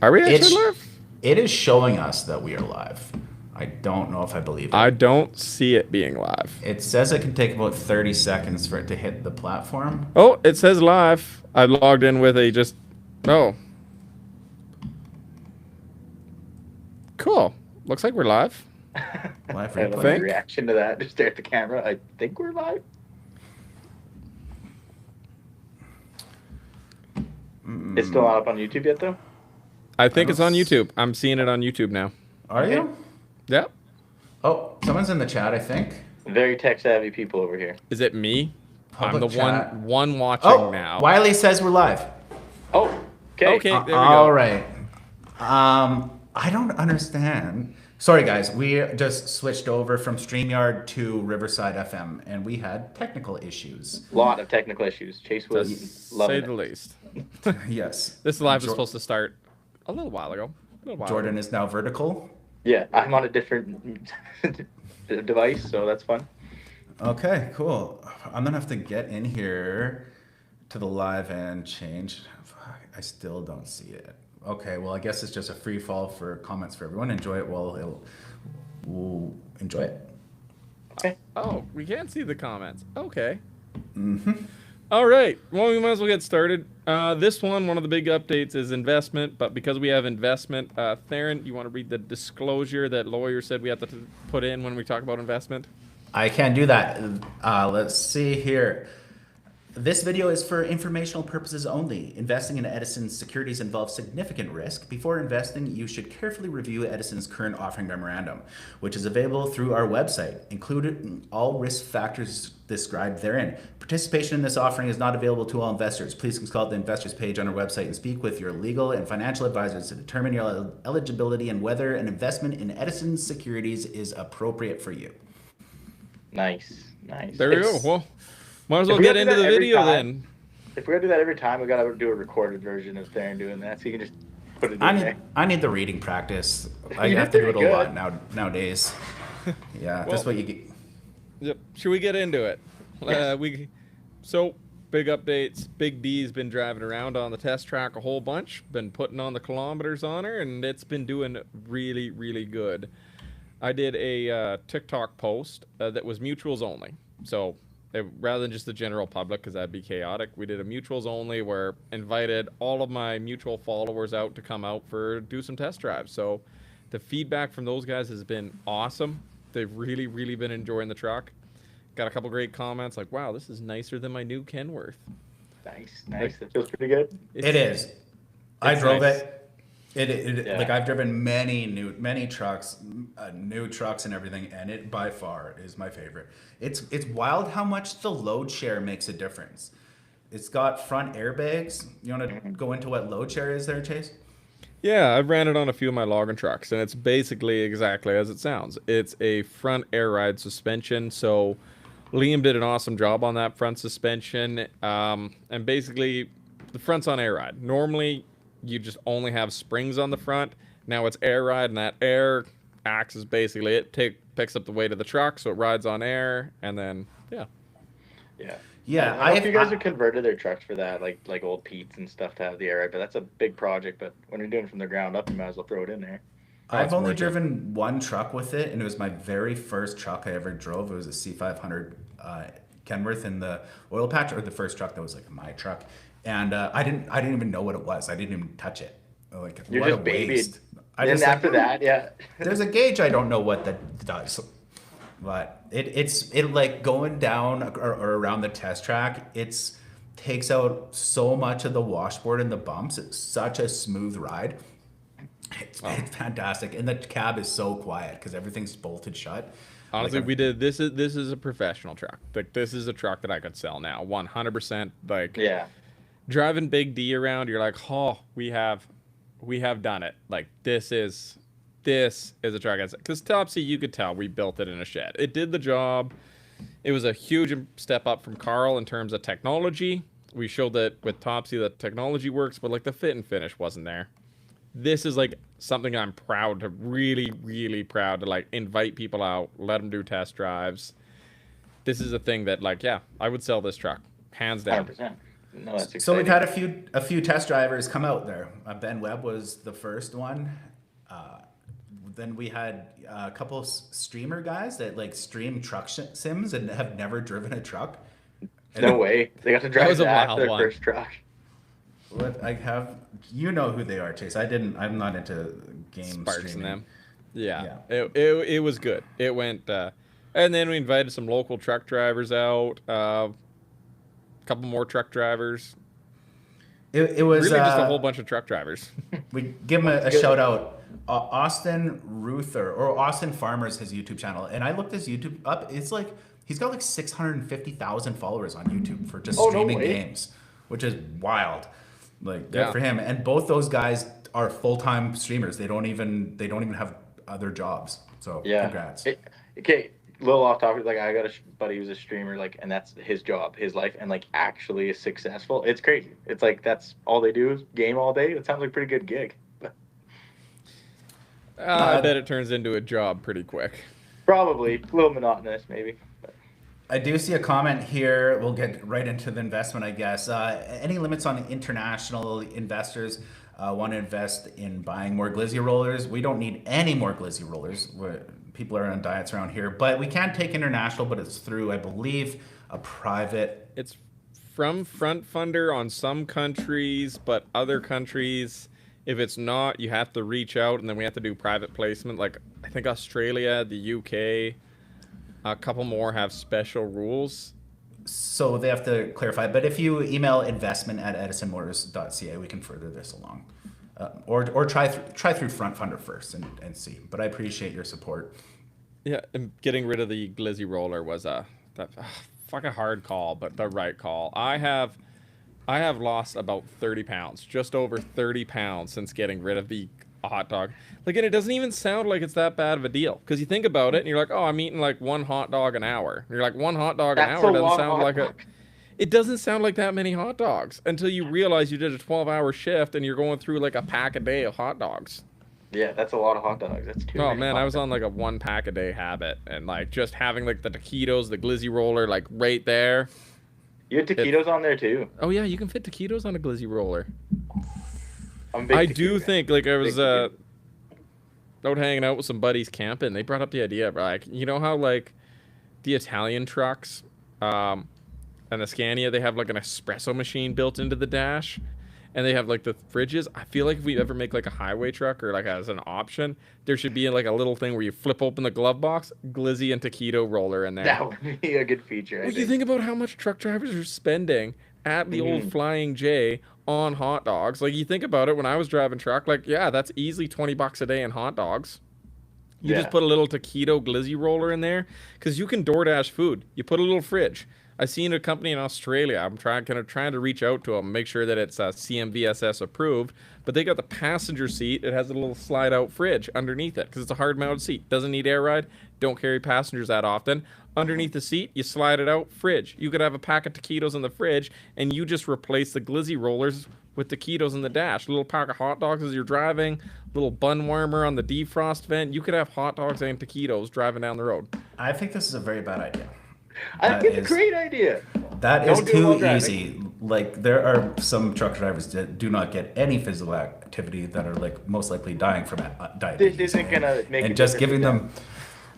Are we actually live? It is showing us that we are live. I don't know if I believe it. I don't see it being live. It says it can take about 30 seconds for it to hit the platform. Oh, it says live. I logged in with a just... Oh. Cool. Looks like we're live. Live I love replay. the reaction to that. Just stare at the camera. I think we're live. It's still not up on YouTube yet, though? I think it's on YouTube. I'm seeing it on YouTube now. Are you? Yep. Oh, someone's in the chat, I think. Very tech-savvy people over here. Is it me? Public I'm the chat. one watching Oh, now. Wiley says we're live. Oh, okay. Okay, there we go. All right. I don't understand. Sorry, guys. We just switched over from StreamYard to Riverside FM, and we had technical issues. Lot of technical issues. Chase was To loving say the it. least. Yes. This live was supposed to start a little while ago. Jordan is now vertical. Yeah, I'm on a different device, so that's fun. Okay, cool. I'm gonna have to get in here to the live and change. Fuck, I still don't see it. Okay, well, I guess it's just a free fall for comments for everyone. Enjoy it while we'll enjoy it. Okay. Oh, we can't see the comments. Okay. Mm-hmm. All right. Well, we might as well get started. This one of the big updates is investment, but because we have investment, Theron, you want to read the disclosure that lawyer said we have to put in when we talk about investment? I can do that. Let's see here. This video is for informational purposes only. Investing in Edison's securities involves significant risk. Before investing, you should carefully review Edison's current offering memorandum, which is available through our website, including all risk factors described therein. Participation in this offering is not available to all investors. Please consult the investors page on our website and speak with your legal and financial advisors to determine your eligibility and whether an investment in Edison's securities is appropriate for you. Nice. There we go. Well, might as well get into the video then. If we're going to do that every time, we got to do a recorded version of Theron doing that, so you can just put it in there. I need the reading practice. I You have to did do it a pretty lot nowadays. Yeah, Well, that's what you get. Yep. Should we get into it? Yes. So big updates. Big D's been driving around on the test track a whole bunch. Been putting on the kilometers on her, and it's been doing really, really good. I did a TikTok post that was mutuals only. So rather than just the general public, because that'd be chaotic, we did a mutuals only where invited all of my mutual followers out to come out do some test drives. So the feedback from those guys has been awesome. They've really, really been enjoying the truck. Got a couple great comments like, wow, this is nicer than my new Kenworth. Nice. That feels pretty good. It is. I drove nice. it. Yeah. Like I've driven many trucks, new trucks and everything, and it by far is my favorite. It's wild how much the load share makes a difference. It's got front airbags. You want to go into what load share is there, Chase? Yeah, I've ran it on a few of my logging trucks, and it's basically exactly as it sounds. It's a front air ride suspension, so Liam did an awesome job on that front suspension, and basically the front's on air ride. Normally, you just only have springs on the front. Now it's air ride, and that air acts as basically picks up the weight of the truck, so it rides on air, and then Yeah, I don't know if you guys have converted their trucks for that, like old Pete's and stuff to have the air ride, but that's a big project. But when you're doing it from the ground up, you might as well throw it in there. I've only driven one truck with it, and it was my very first truck I ever drove. It was a C500 Kenworth in the oil patch, or the first truck that was like my truck. And I didn't even know what it was. I didn't even touch it. Like, You're what just a babied. waste. And after that, yeah. There's a gauge I don't know what that does, but it like going down or around the test track. It's takes out so much of the washboard and the bumps. It's such a smooth ride. It's fantastic, and the cab is so quiet because everything's bolted shut. honestly, we did this is a professional truck. Like, this is a truck that I could sell now, 100%. Like, Yeah. driving Big D around, you're like, oh, we have done it. Like, this is a truck. Because Topsy, you could tell we built it in a shed. It did the job. It was a huge step up from Carl in terms of technology. We showed that with Topsy that technology works, but like the fit and finish wasn't there. This is like something I'm proud to, really, really proud to like invite people out, let them do test drives. This is a thing that, like, yeah, I would sell this truck, hands down. 100%. No, that's exciting. So we've had a few test drivers come out there. Ben Webb was the first one. Then we had a couple streamer guys that like stream truck sims and have never driven a truck. No way. They got to drive that their first truck. What I have, you know who they are, Chase. I'm not into game Sparks streaming. them. Yeah. It was good. It went, and then we invited some local truck drivers out. A couple more truck drivers. It was really just a whole bunch of truck drivers. We give him a shout out. Austin Ruther or Austin Farmer's his YouTube channel, and I looked his YouTube up. It's like he's got like 650,000 followers on YouTube for just streaming games, which is wild. Like good for him. And both those guys are full-time streamers. They don't even have other jobs. So congrats. Okay, a little off topic. Like I got a buddy who's a streamer, like, and that's his job, his life, and like actually is successful. It's crazy. It's like that's all they do is game all day. It sounds like a pretty good gig. I bet it turns into a job pretty quick. Probably. A little monotonous, maybe. I do see a comment here. We'll get right into the investment, I guess. Any limits on international investors want to invest in buying more glizzy rollers? We don't need any more glizzy rollers. People are on diets around here. But we can take international, but it's through, I believe, a private... It's from Front Funder on some countries, but other countries... If it's not, you have to reach out, and then we have to do private placement. Like, I think Australia, the UK, a couple more have special rules. So they have to clarify. But if you email investment@edisonmotors.ca, we can further this along. Or try through Front Funder first and see. But I appreciate your support. Yeah, and getting rid of the glizzy roller was a fucking hard call, but the right call. I have lost about 30 pounds, just over 30 pounds since getting rid of the hot dog. Like, and it doesn't even sound like it's that bad of a deal. Because you think about it, and you're like, oh, I'm eating like one hot dog an hour. And you're like, one hot dog an hour doesn't sound like it doesn't sound like that many hot dogs until you realize you did a 12-hour shift and you're going through like a pack a day of hot dogs. Yeah, that's a lot of hot dogs. That's too. Oh man, I was on like a 1 pack a day habit, and like just having like the taquitos, the glizzy roller, like right there. You had taquitos on there too. Oh yeah, you can fit taquitos on a glizzy roller. I do think like I was out hanging out with some buddies camping. They brought up the idea, like you know how like the Italian trucks, and the Scania, they have like an espresso machine built into the dash, and they have like the fridges. I feel like if we ever make like a highway truck or like as an option, there should be like a little thing where you flip open the glove box, glizzy and taquito roller in there. That would be a good feature. Well, you think about how much truck drivers are spending at the old Flying J on hot dogs. Like you think about it, when I was driving truck, like yeah, that's easily $20 a day in hot dogs. You just put a little taquito glizzy roller in there, because you can DoorDash food. You put a little fridge. I seen a company in Australia. I'm trying to reach out to them, make sure that it's CMVSS approved. But they got the passenger seat. It has a little slide-out fridge underneath it because it's a hard-mounted seat. Doesn't need air ride. Don't carry passengers that often. Underneath the seat, you slide it out. Fridge. You could have a pack of taquitos in the fridge, and you just replace the glizzy rollers with taquitos in the dash. A little pack of hot dogs as you're driving. Little bun warmer on the defrost vent. You could have hot dogs and taquitos driving down the road. I think this is a very bad idea. I think it's a great idea. That is too easy. Like there are some truck drivers that do not get any physical activity that are like most likely dying from diabetes. This isn't gonna make. And just giving them.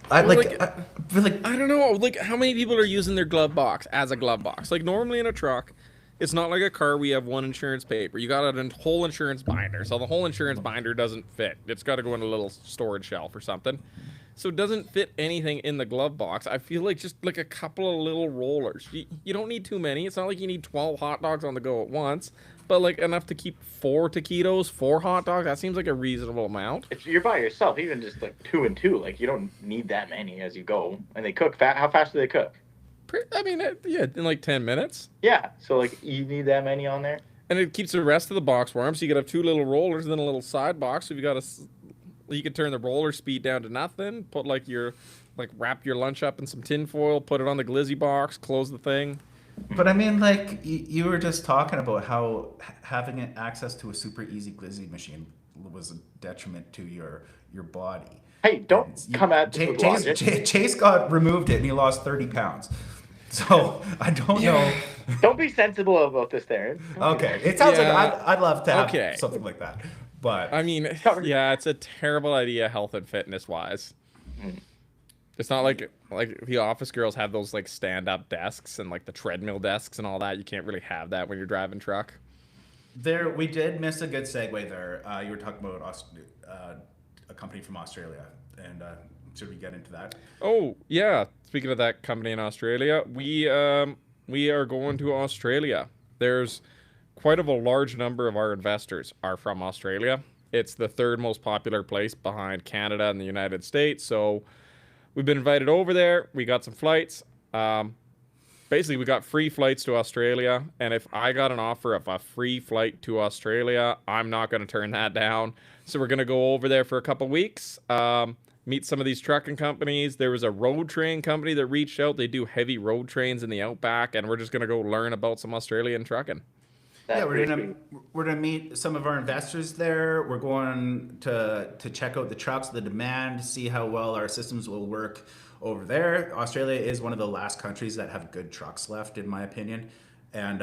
I don't know. Like how many people are using their glove box as a glove box? Like normally in a truck, it's not like a car. We have one insurance paper. You got a whole insurance binder, so the whole insurance binder doesn't fit. It's got to go in a little storage shelf or something. So it doesn't fit anything in the glove box. I feel like just like a couple of little rollers. You don't need too many. It's not like you need 12 hot dogs on the go at once, but like enough to keep 4 taquitos, 4 hot dogs. That seems like a reasonable amount. If you're by yourself, even just like 2 and 2, like you don't need that many as you go. And they cook fast. How fast do they cook? I mean, yeah, in like 10 minutes. Yeah. So like you need that many on there. And it keeps the rest of the box warm. So you could have 2 little rollers and then a little side box. So if you got you could turn the roller speed down to nothing, put wrap your lunch up in some tin foil, put it on the glizzy box, close the thing. But I mean, like, you were just talking about how having access to a super easy glizzy machine was a detriment to your body. Hey, don't come at Chase got removed it and he lost 30 pounds. So I don't know. Don't be sensible about this, Theron. Okay, it sounds like Yeah. I'd love to have Okay. something like that, but I mean, yeah, it's a terrible idea, health and fitness wise. Mm. It's not like the office girls have those like stand up desks and like the treadmill desks and all that. You can't really have that when you're driving truck. there we did miss a good segue there. You were talking about a company from Australia, and should we get into that? Oh yeah, speaking of that company in Australia, we are going to Australia. There's quite of a large number of our investors are from Australia. It's the third most popular place behind Canada and the United States. So we've been invited over there. We got some flights. Basically, we got free flights to Australia. And if I got an offer of a free flight to Australia, I'm not going to turn that down. So we're going to go over there for a couple weeks, meet some of these trucking companies. There was a road train company that reached out. They do heavy road trains in the outback. And we're just going to go learn about some Australian trucking. That's Yeah, pretty sweet. we're gonna meet some of our investors there. We're going to check out the trucks, the demand, see how well our systems will work over there. Australia is one of the last countries that have good trucks left, in my opinion, and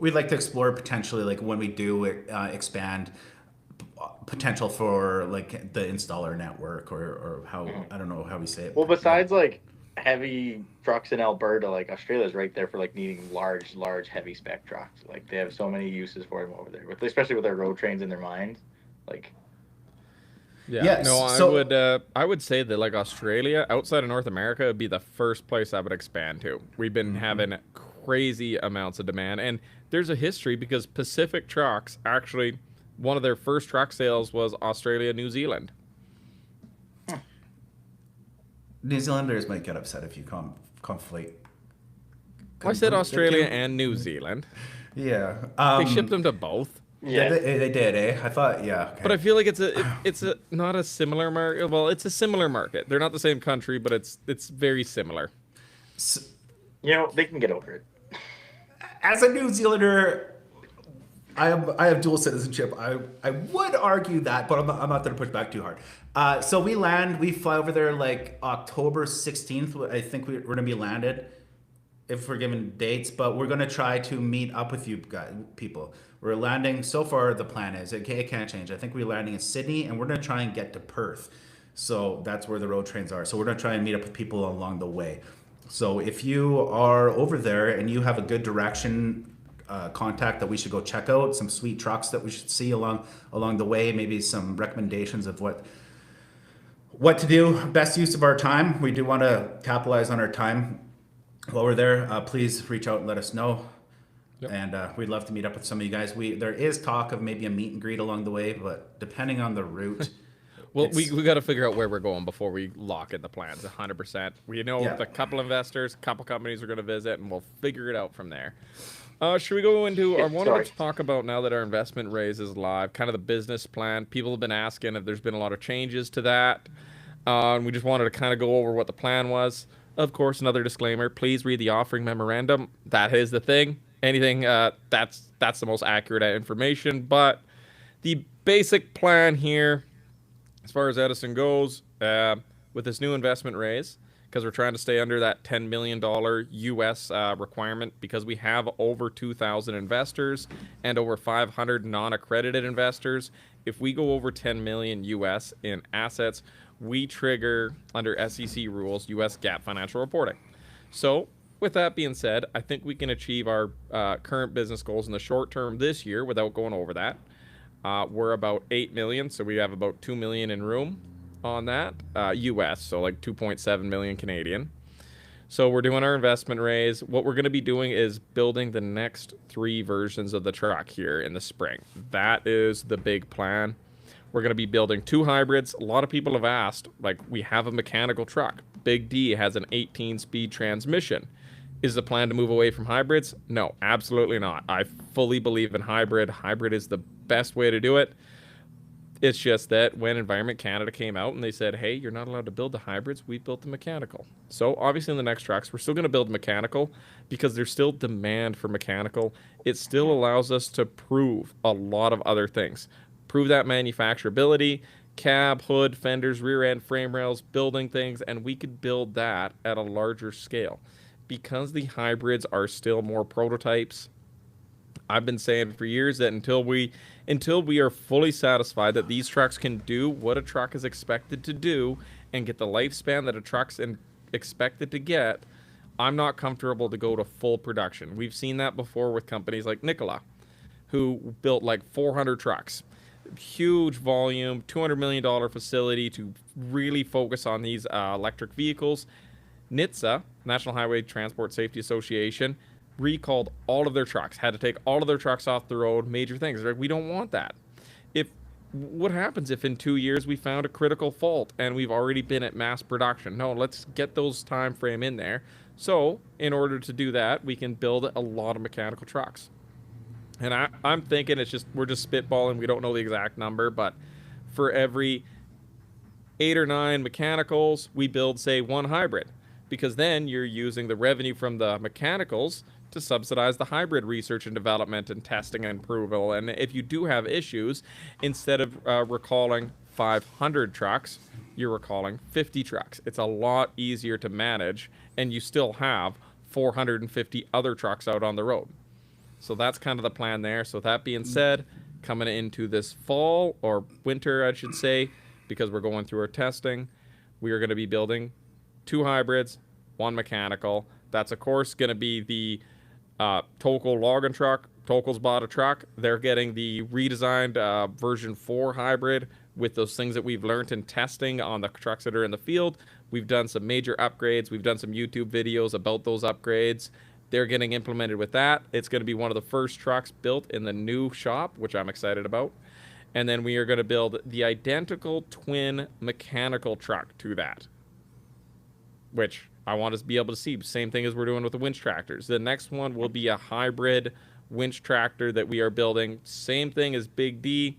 we'd like to explore potentially like when we do expand potential for like the installer network or how I don't know how we say it. Well, besides like heavy trucks in Alberta, like Australia's right there for like needing large heavy spec trucks. Like they have so many uses for them over there, especially with their road trains in their mind. Like, Yeah. Yes, No, so- I would say that like Australia, outside of North America, would be the first place I would expand to. We've been having crazy amounts of demand, and there's a history because Pacific Trucks actually one of their first truck sales was Australia, New Zealand. New Zealanders might get upset if you conflate. I said the Australia two. and New Zealand. Yeah, They shipped them to both. yeah, they did, eh? I thought, yeah. Okay. But I feel like it's a not a similar market. Well, it's a similar market. They're not the same country, but it's very similar. you know they can get over it. As a New Zealander, I have dual citizenship. I would argue that, but I'm not going to push back too hard. So we fly over there like October 16th. I think we're going to be landed if we're given dates, but we're going to try to meet up with you guys, people. We're landing, so far the plan is, it can't change. I think we're landing in Sydney and we're going to try and get to Perth. So that's where the road trains are. So we're going to try and meet up with people along the way. So if you are over there and you have a good direction contact that we should go check out, some sweet trucks that we should see along the way, maybe some recommendations of what to do, best use of our time. We do want to capitalize on our time while we're there. Please reach out and let us know. Yep. And we'd love to meet up with some of you guys. There is talk of maybe a meet and greet along the way, but depending on the route. Well, we got to figure out where we're going before we lock in the plans 100%. We know Yeah. the couple investors, couple companies are going to visit, and we'll figure it out from there. Should we go into I wanted Sorry. to talk about, now that our investment raise is live, kind of the business plan. People have been asking if there's been a lot of changes to that. And we just wanted to kind of go over what the plan was. Of course, another disclaimer, please read the offering memorandum. That is the thing. Anything that's the most accurate information. But the basic plan here, as far as Edison goes, with this new investment raise, because we're trying to stay under that $10 million US requirement, because we have over 2,000 investors and over 500 non-accredited investors. If we go over 10 million US in assets, we trigger under SEC rules US GAAP financial reporting. So with that being said, I think we can achieve our current business goals in the short term this year without going over that. We're about 8 million, so we have about 2 million in room on that US, so like 2.7 million Canadian. So we're doing our investment raise. What we're going to be doing is building the next 3 versions of the truck here in the spring. That is the big plan. We're going to be building 2 hybrids. A lot of people have asked, like, we have a mechanical truck. Big D has an 18-speed transmission. Is the plan to move away from hybrids? No, absolutely not. I fully believe in hybrid. Hybrid is the best way to do it. It's just that when Environment Canada came out and they said, hey, you're not allowed to build the hybrids, we built the mechanical. So obviously in the next trucks, we're still going to build mechanical because there's still demand for mechanical. It still allows us to prove a lot of other things. Prove that manufacturability, cab, hood, fenders, rear end, frame rails, building things, and we could build that at a larger scale. because the hybrids are still more prototypes, I've been saying for years that until we are fully satisfied that these trucks can do what a truck is expected to do and get the lifespan that a truck's expected to get, I'm not comfortable to go to full production. We've seen that before with companies like Nikola, who built like 400 trucks. Huge volume, $200 million facility to really focus on these electric vehicles. NHTSA, National Highway Transport Safety Association, recalled all of their trucks, had to take all of their trucks off the road, major things. They're like, we don't want that. What happens if in 2 years we found a critical fault and we've already been at mass production? No, let's get those time frame in there. So in order to do that, we can build a lot of mechanical trucks. And I'm thinking we're just spitballing. We don't know the exact number, but for every 8 or 9 mechanicals, we build, say, 1 hybrid, because then you're using the revenue from the mechanicals to subsidize the hybrid research and development and testing and approval. And if you do have issues, instead of recalling 500 trucks, you're recalling 50 trucks. It's a lot easier to manage, and you still have 450 other trucks out on the road. So that's kind of the plan there. So that being said, coming into this fall or winter, I should say, because we're going through our testing, we are going to be building 2 hybrids, 1 mechanical. That's, of course, going to be the Tokel logging truck. Tokel's bought a truck. They're getting the redesigned version 4 hybrid with those things that we've learned in testing on the trucks that are in the field. We've done some major upgrades. We've done some YouTube videos about those upgrades. They're getting implemented with that. It's going to be one of the first trucks built in the new shop, which I'm excited about. And then we are going to build the identical twin mechanical truck to that, which I want us to be able to see. Same thing as we're doing with the winch tractors. The next one will be a hybrid winch tractor that we are building. Same thing as Big D.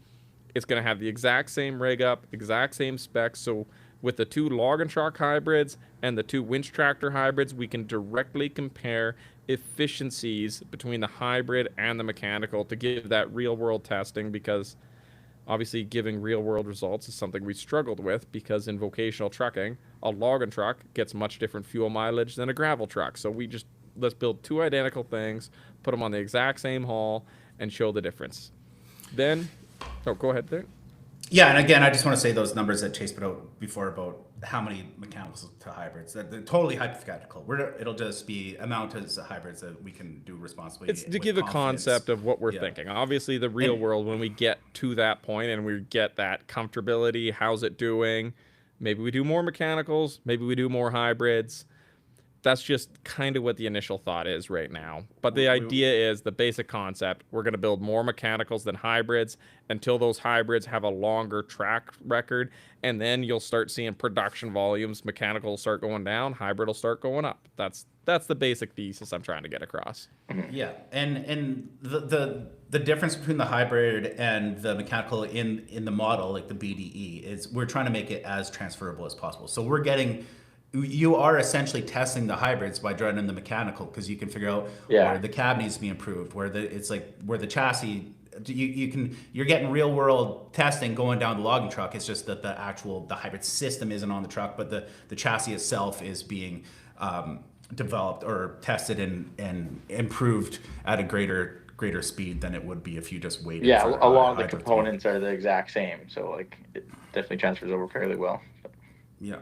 It's going to have the exact same rig up, exact same specs. So with the 2 log and truck hybrids and the 2 winch tractor hybrids, we can directly compare efficiencies between the hybrid and the mechanical to give that real world testing, because obviously giving real world results is something we struggled with, because in vocational trucking, a log-and truck gets much different fuel mileage than a gravel truck. So let's build 2 identical things, put them on the exact same haul, and show the difference. Then, go ahead there. Yeah, and again, I just want to say those numbers that Chace put out before about how many mechanicals to hybrids, they're totally hypothetical. It'll just be amount as hybrids that we can do responsibly. It's to give a concept of what we're thinking. Obviously, the real world, when we get to that point and we get that comfortability, how's it doing? Maybe we do more mechanicals, maybe we do more hybrids. That's just kind of what the initial thought is right now. But the idea is the basic concept. We're going to build more mechanicals than hybrids until those hybrids have a longer track record. And then you'll start seeing production volumes. Mechanical will start going down. Hybrid will start going up. That's the basic thesis I'm trying to get across. Yeah. And the difference between the hybrid and the mechanical in the model, like the BDE, is we're trying to make it as transferable as possible. So you are essentially testing the hybrids by running the mechanical, because you can figure out where the cab needs to be improved, where the chassis, you're getting real world testing going down the logging truck. It's just that the hybrid system isn't on the truck, but the chassis itself is being developed or tested and improved at a greater speed than it would be if you just waited. Yeah, a lot of the components are the exact same, so like it definitely transfers over fairly well. Yeah,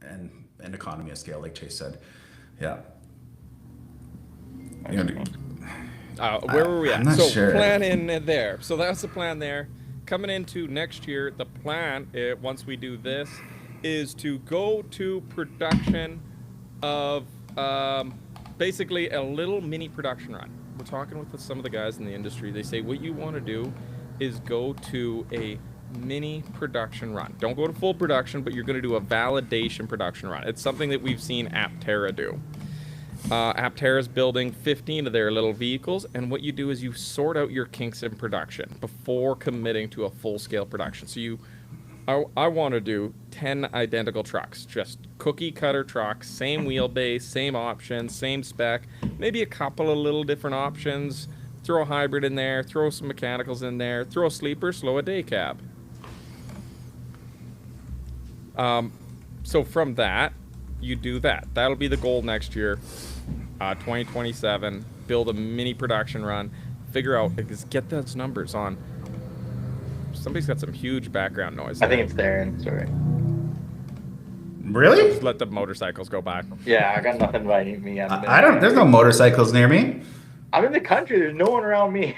and economy of scale, like Chace said. Yeah. Where were we at? I'm not sure. Plan in there. So that's the plan there. Coming into next year, the plan, once we do this, is to go to production of basically a little mini production run. We're talking with some of the guys in the industry. They say what you want to do is go to a mini production run. Don't go to full production, but you're going to do a validation production run. It's something that we've seen Aptera do. Aptera is building 15 of their little vehicles, and what you do is you sort out your kinks in production before committing to a full-scale production. So I want to do 10 identical trucks, just cookie cutter trucks, same wheelbase, same options, same spec, maybe a couple of little different options. Throw a hybrid in there, throw some mechanicals in there, throw a sleeper, slow a day cab. So from that, you do that. That'll be the goal next year. 2027, build a mini production run, figure out, just get those numbers on. Somebody's got some huge background noise I there. think it's Theron. Sorry. Really? Just let the motorcycles go by. Yeah, I got nothing inviting me. I don't. There's no motorcycles near me. I'm in the country. There's no one around me.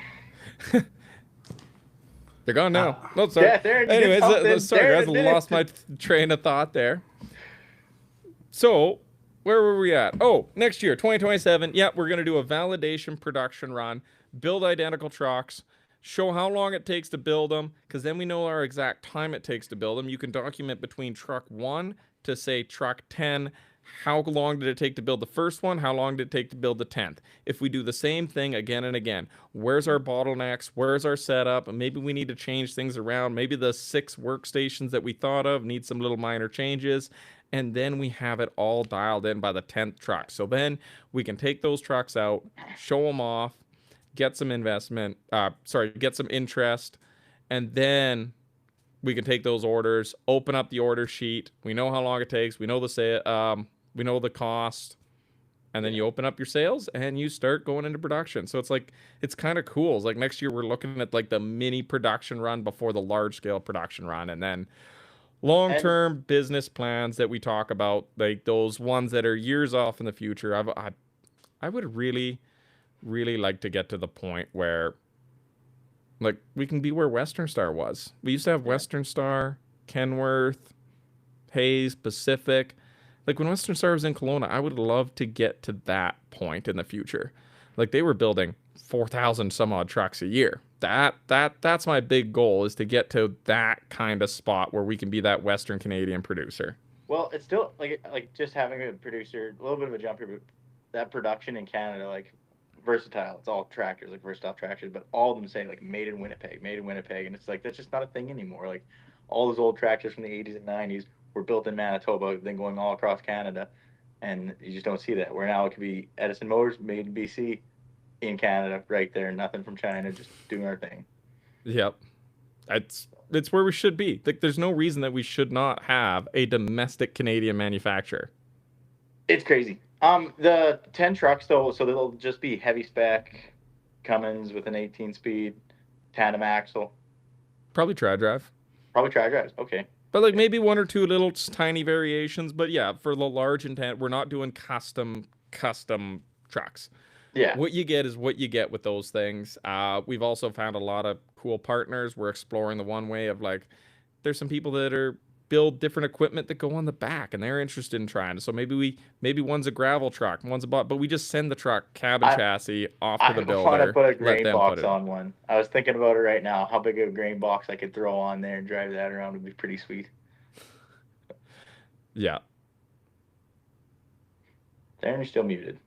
They're gone now. Oh, sorry. Yeah, Theron, you did Anyways, something. sorry Theron guys, did lost it. my train of thought there. So, where were we at? Oh, next year, 2027. Yeah, we're going to do a validation production run, build identical trucks, show how long it takes to build them, because then we know our exact time it takes to build them. You can document between truck 1 to, say, truck 10. How long did it take to build the first one? How long did it take to build the 10th? If we do the same thing again and again, where's our bottlenecks? Where's our setup? And maybe we need to change things around. Maybe the 6 workstations that we thought of need some little minor changes. And then we have it all dialed in by the 10th truck. So then we can take those trucks out, show them off, get some investment, get some interest, and then we can take those orders, open up the order sheet. We know how long it takes. We know we know the cost, and then you open up your sales and you start going into production. So it's kind of cool. It's like next year we're looking at like the mini production run before the large scale production run, and then long-term business plans that we talk about, like those ones that are years off in the future. I would really, really like to get to the point where like we can be where Western Star was. We used to have Western Star, Kenworth, Hayes, Pacific. Like when Western Star was in Kelowna, I would love to get to that point in the future. Like they were building 4,000 some odd trucks a year. That's my big goal, is to get to that kind of spot where we can be that Western Canadian producer. Well, it's still like just having a producer, a little bit of a jump here, but that production in Canada, like versatile. It's all tractors, like versatile tractors, but all of them say like made in Winnipeg, and it's like that's just not a thing anymore. Like all those old tractors from the 80s and 90s were built in Manitoba, then going all across Canada, and you just don't see that. Where now it could be Edison Motors, made in BC, in Canada, right there, nothing from China, just doing our thing. Yep. It's where we should be. Like there's no reason that we should not have a domestic Canadian manufacturer. It's crazy. The 10 trucks though, so they'll just be heavy spec Cummins with an 18-speed tandem axle. Probably tri-drive. Probably tri-drives. Okay. But like maybe 1 or 2 little tiny variations. But yeah, for the large intent, we're not doing custom trucks. Yeah. What you get is what you get with those things. We've also found a lot of cool partners. We're exploring the one way of like, there's some people that build different equipment that go on the back, and they're interested in trying. So maybe one's a gravel truck, one's a but we just send the truck cab and chassis off to the builder. I want to put a grain box on one. I was thinking about it right now. How big of a grain box I could throw on there and drive that around would be pretty sweet. Yeah. Darren, you're still muted.